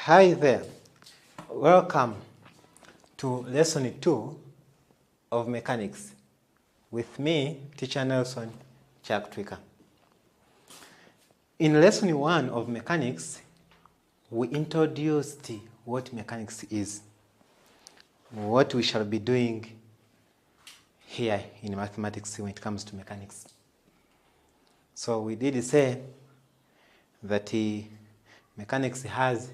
Hi there, welcome to lesson 2 of mechanics with me, teacher Nelson Chaktwika. In lesson 1 of mechanics, we introduced what mechanics is, what we shall be doing here in mathematics when it comes to mechanics. So we did say that mechanics has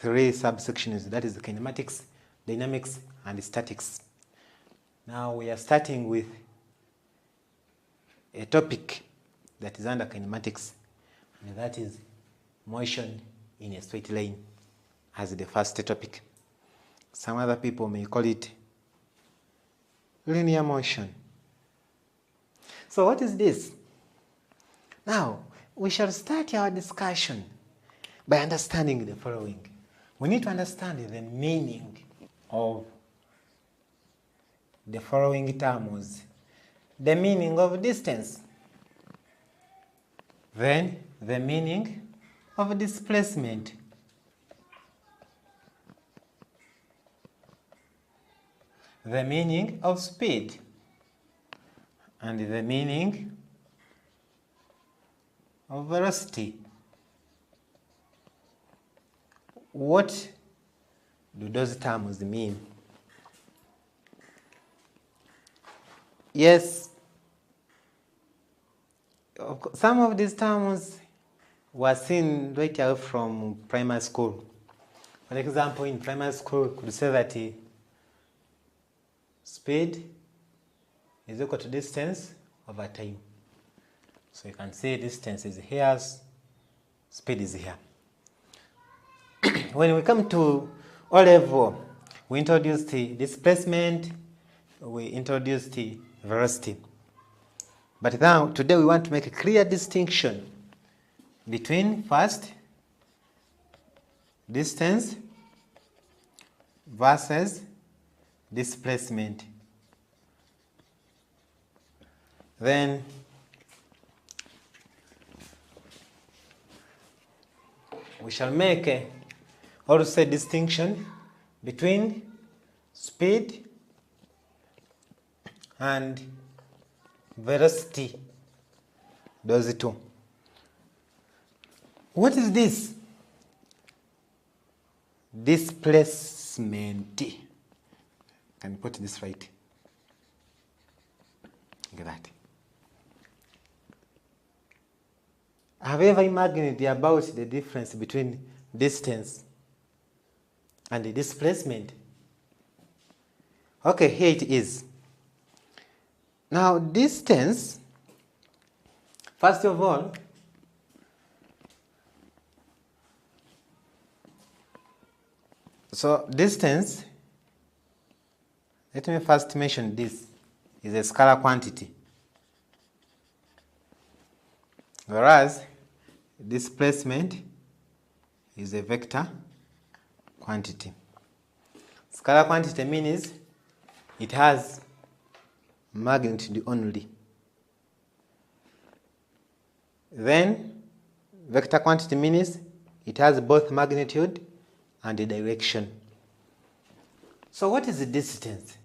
3 subsections, that is kinematics, dynamics, and statics. Now we are starting with a topic that is under kinematics, and that is motion in a straight line as the first topic. Some other people may call it linear motion. So what is this? Now, we shall start our discussion by understanding the following. We need to understand the meaning of the following terms. The meaning of distance, then the meaning of displacement, the meaning of speed, and the meaning of velocity. What do those terms mean? Yes, some of these terms were seen right away from primary school. For example, in primary school, we could say that speed is equal to distance over time. So you can say distance is here, speed is here. When we come to O level, we introduced the displacement, we introduced the velocity. But now, today we want to make a clear distinction between first, distance versus displacement. Then we shall make also a distinction between speed and velocity. Those two. What is this? Displacement. Can you put this right? Look at that. Have you ever imagined about the difference between distance and the displacement? Okay, here it is. Now, distance, first of all, so distance, let me first mention this, is a scalar quantity, whereas displacement is a vector quantity. Scalar quantity means it has magnitude only. Then vector quantity means it has both magnitude and direction. So what is the distance?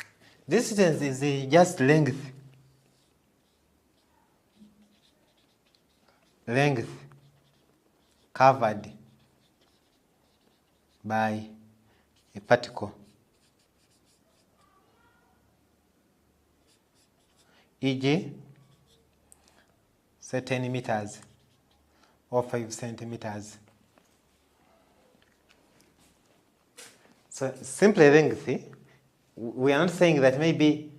Distance is just length. Length covered by a particle. E.g., say 10 meters or 5 centimeters. So simply length, we are not saying that maybe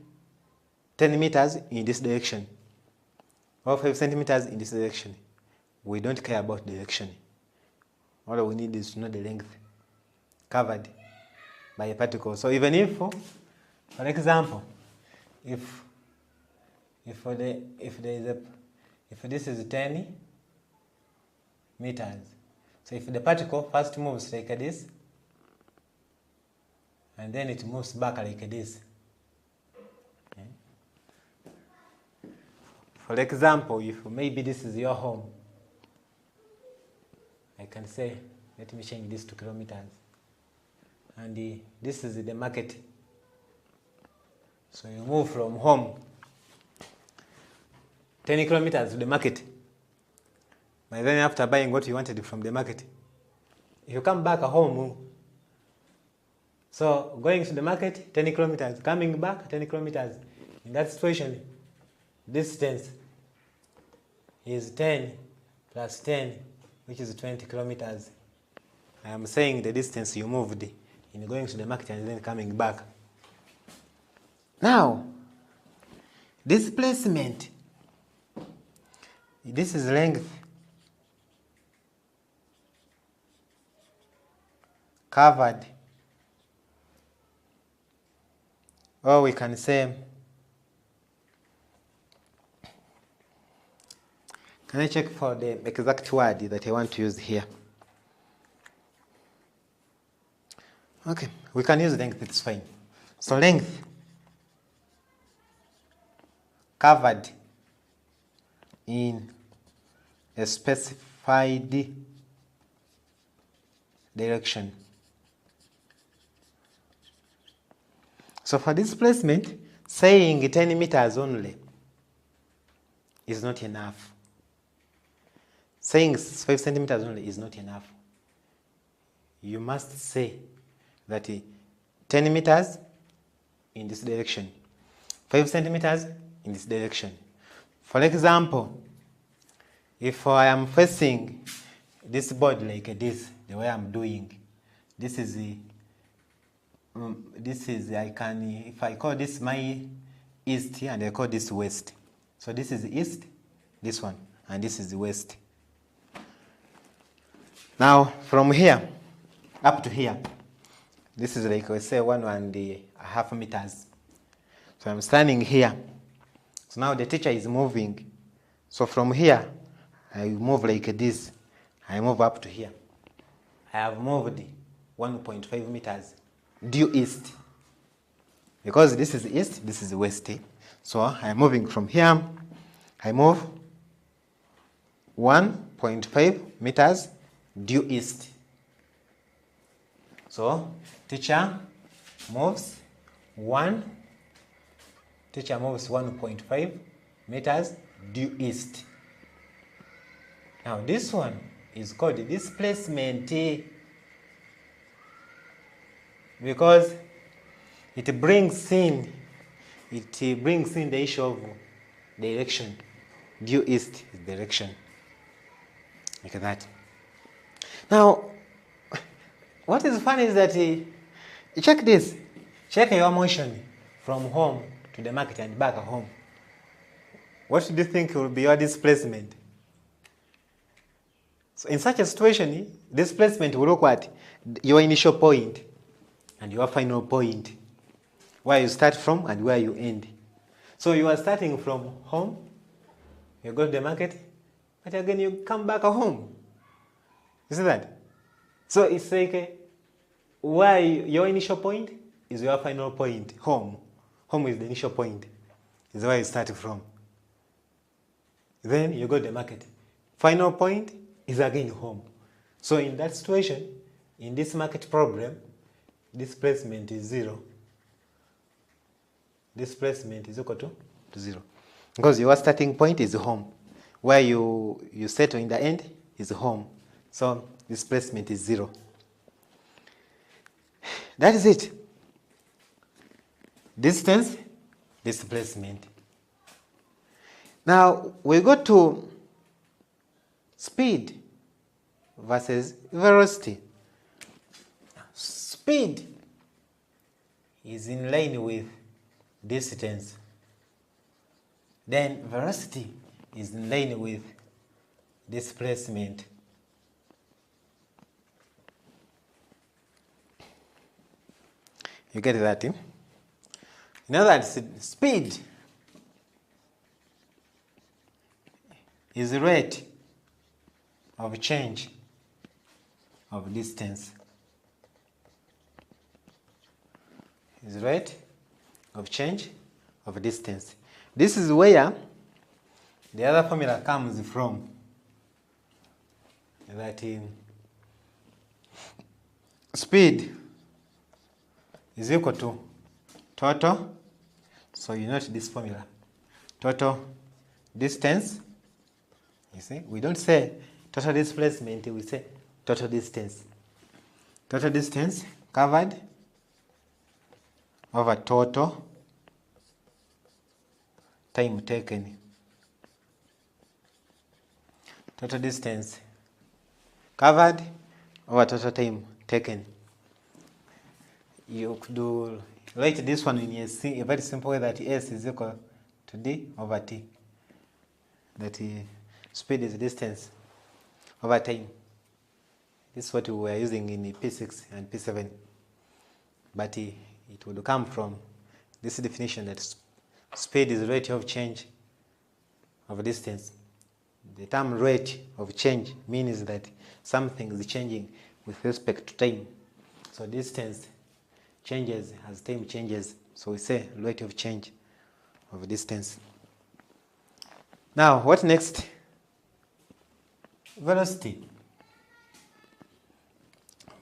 10 meters in this direction or 5 centimeters in this direction. We don't care about direction. All we need is to know the length covered by a particle. So even if, for example, if this is 10 meters, so if the particle first moves like this, and then it moves back like this. Okay. For example, if maybe this is your home, I can say Let me change this to kilometers. And this is the market. So you move from home 10 kilometers to the market. But then after buying what you wanted from the market, you come back home. So going to the market 10 kilometers, coming back 10 kilometers. In that situation, distance is 10 plus 10, which is 20 kilometers. I am saying the distance you moved in going to the market and then coming back. Now, displacement. This is length covered, or we can say, can I check for the exact word that I want to use here? Okay, we can use length, it's fine. So length covered in a specified direction. So for displacement, saying 10 meters only is not enough. Saying 5 centimeters only is not enough. You must say that 10 meters in this direction, 5 centimeters in this direction. For example, if I am facing this board like this, the way I'm doing, this is I can, if I call this my east and I call this west. So this is east, this one, and this is the west. Now from here up to here, this is like we say 1.5 meters. So I'm standing here. So now the teacher is moving. So from here, I move like this. I move up to here. I have moved 1.5 meters due east. Because this is east, this is west. So I'm moving from here. I move 1.5 meters due east. So teacher moves 1.5 meters due east. Now this one is called displacement because it brings in the issue of direction. Due east is direction, like that. Now, what is funny is that check this. Check your motion from home to the market and back home. What do you think will be your displacement? So in such a situation, displacement will look at your initial point and your final point, where you start from and where you end. So you are starting from home, you go to the market, but again you come back home. You see that? So it's like where your initial point is your final point, home. Home is the initial point, is where you start from. Then you go to the market. Final point is again home. So in that situation, in this market problem, displacement is 0. Displacement is equal to 0. Because your starting point is home. Where you settle in the end is home. So displacement is 0. That is it. Distance, displacement. Now we go to speed versus velocity. Speed is in line with distance. Then velocity is in line with displacement. You get that? In other words, speed is the rate of change of distance. Is the rate of change of distance. This is where the other formula comes from. That speed is equal to total, so you note this formula, total distance. You see, we don't say total displacement, we say total distance. Total distance covered over total time taken. Total distance covered over total time taken. You could write this one in a very simple way, that S is equal to D over T. That speed is distance over time. This is what we were using in P6 and P7. But it would come from this definition that speed is rate of change of distance. The term rate of change means that something is changing with respect to time. So distance changes as time changes. So we say rate of change of distance. Now, what next? Velocity.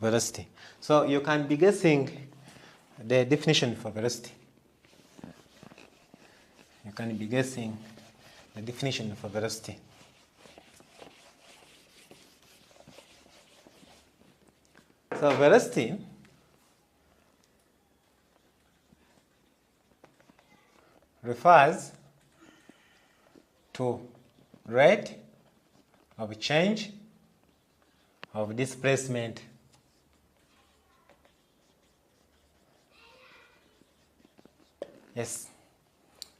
Velocity. So you can be guessing the definition for velocity. You can be guessing the definition for velocity. So velocity refers to rate of change of displacement. Yes,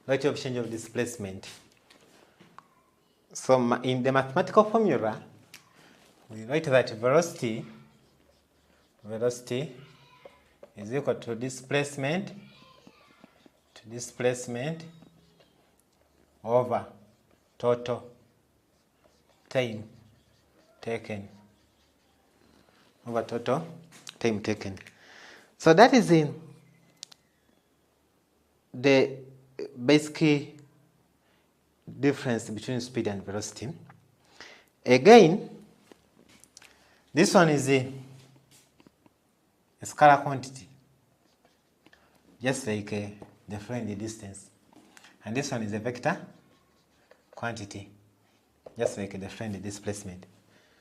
rate of change of displacement. So in the mathematical formula, we write that velocity is equal to displacement over total time taken. Over total time taken. So that is in the basic difference between speed and velocity. Again, this one is a scalar quantity, just like the friendly distance. And this one is a vector quantity, just like the friendly displacement.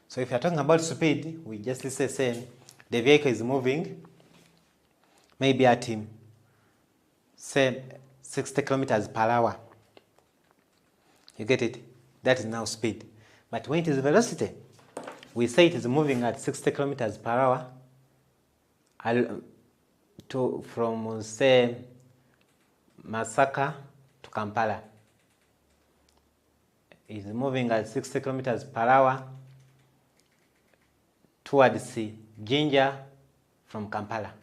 So if you're talking about speed, we just say the vehicle is moving maybe at say 60 kilometers per hour. You get it? That is now speed. But when it is velocity, we say it is moving at 60 kilometers per hour from say Masaka to Kampala. It is moving at 60 kilometers per hour towards Jinja from Kampala.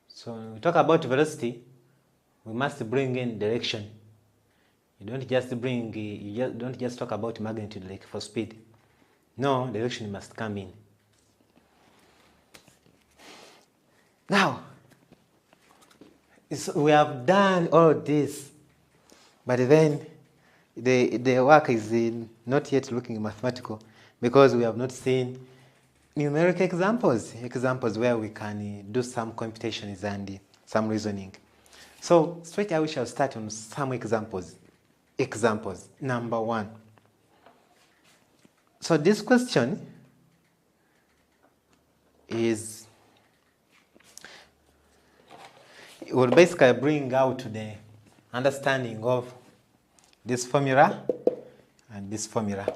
So when we talk about velocity, we must bring in direction. You don't just talk about magnitude like for speed. No, direction must come in. Now, we have done all this, but then the work is not yet looking mathematical, because we have not seen numeric examples where we can do some computations and some reasoning. So straight away we shall start on some examples. Number one. So this question will basically bring out the understanding of this formula and this formula.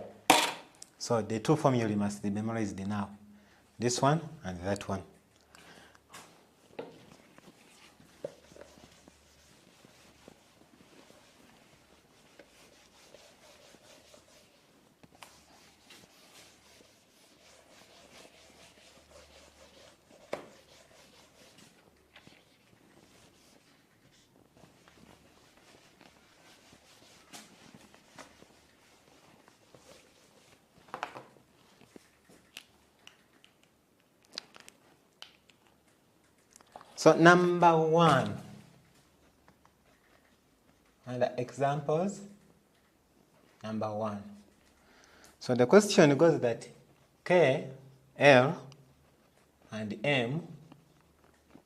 So the two formulae must be memorized now. This one and that one. So number one, under examples, number one. So the question goes that K, L, and M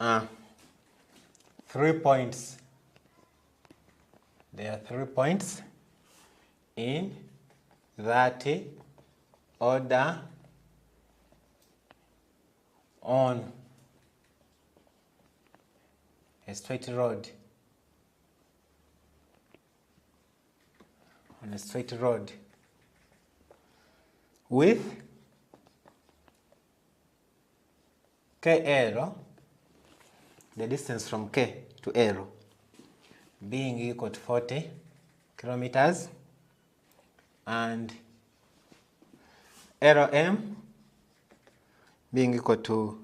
are 3 points. There are 3 points in that order on a straight rod. On a straight rod with KL, the distance from K to L, being equal to 40 kilometers, and LM being equal to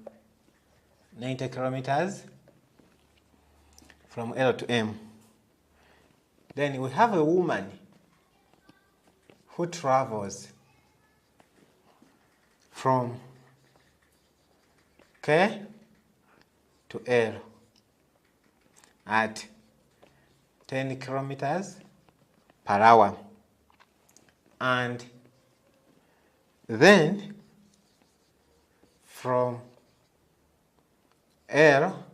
90 kilometers from L to M. Then we have a woman who travels from K to L at 10 kilometers per hour, and then from L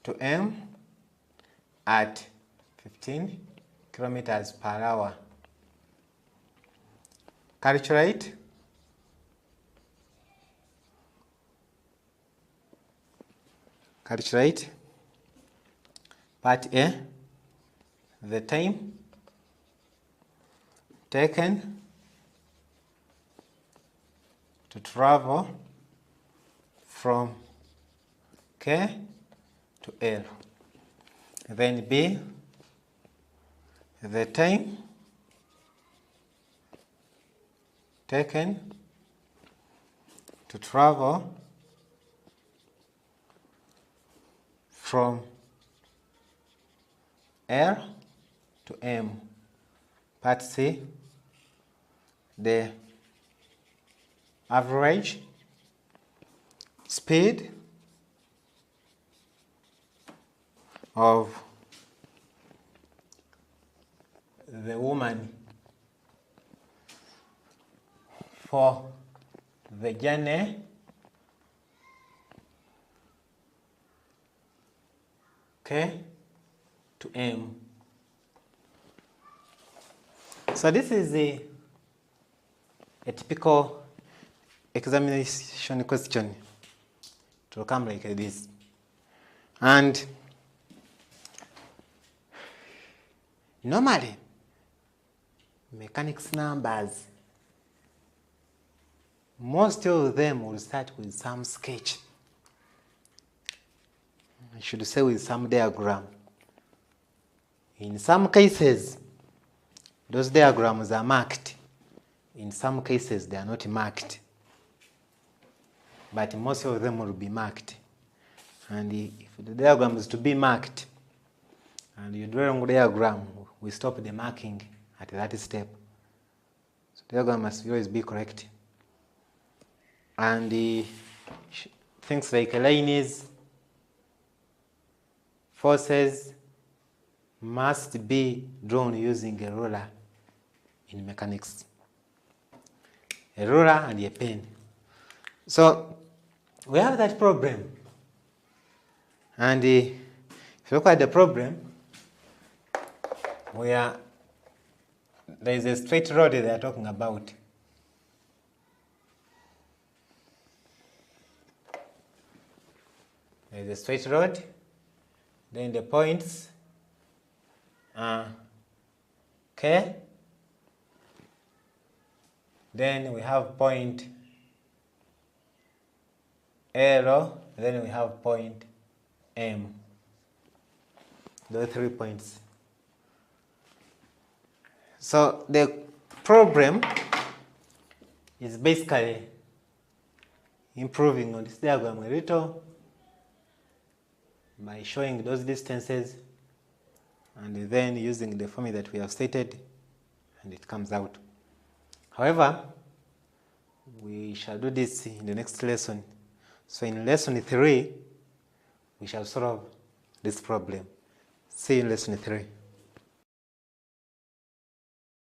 to M at 15 kilometers per hour. Calculate part A, the time taken to travel from K to L. Then B, the time taken to travel from L to M. Part C, the average speed of the woman for the journey K to M. So this is a typical examination question. It will come like this. And normally, mechanics numbers, most of them will start with some sketch. I should say with some diagram. In some cases, those diagrams are marked. In some cases, they are not marked. But most of them will be marked. And if the diagram is to be marked, and you draw a diagram, we stop the marking at that step. So the diagram must always be correct. And things like lines, forces must be drawn using a ruler in mechanics. A ruler and a pen. So we have that problem. And if you look at the problem, there is a straight road they are talking about. There is a straight road. Then the points are K. Then we have point L. Then we have point M. Those 3 points. So the problem is basically improving on this diagram a little by showing those distances and then using the formula that we have stated, and it comes out. However, we shall do this in the next lesson. So in lesson 3, we shall solve this problem. See you in lesson 3.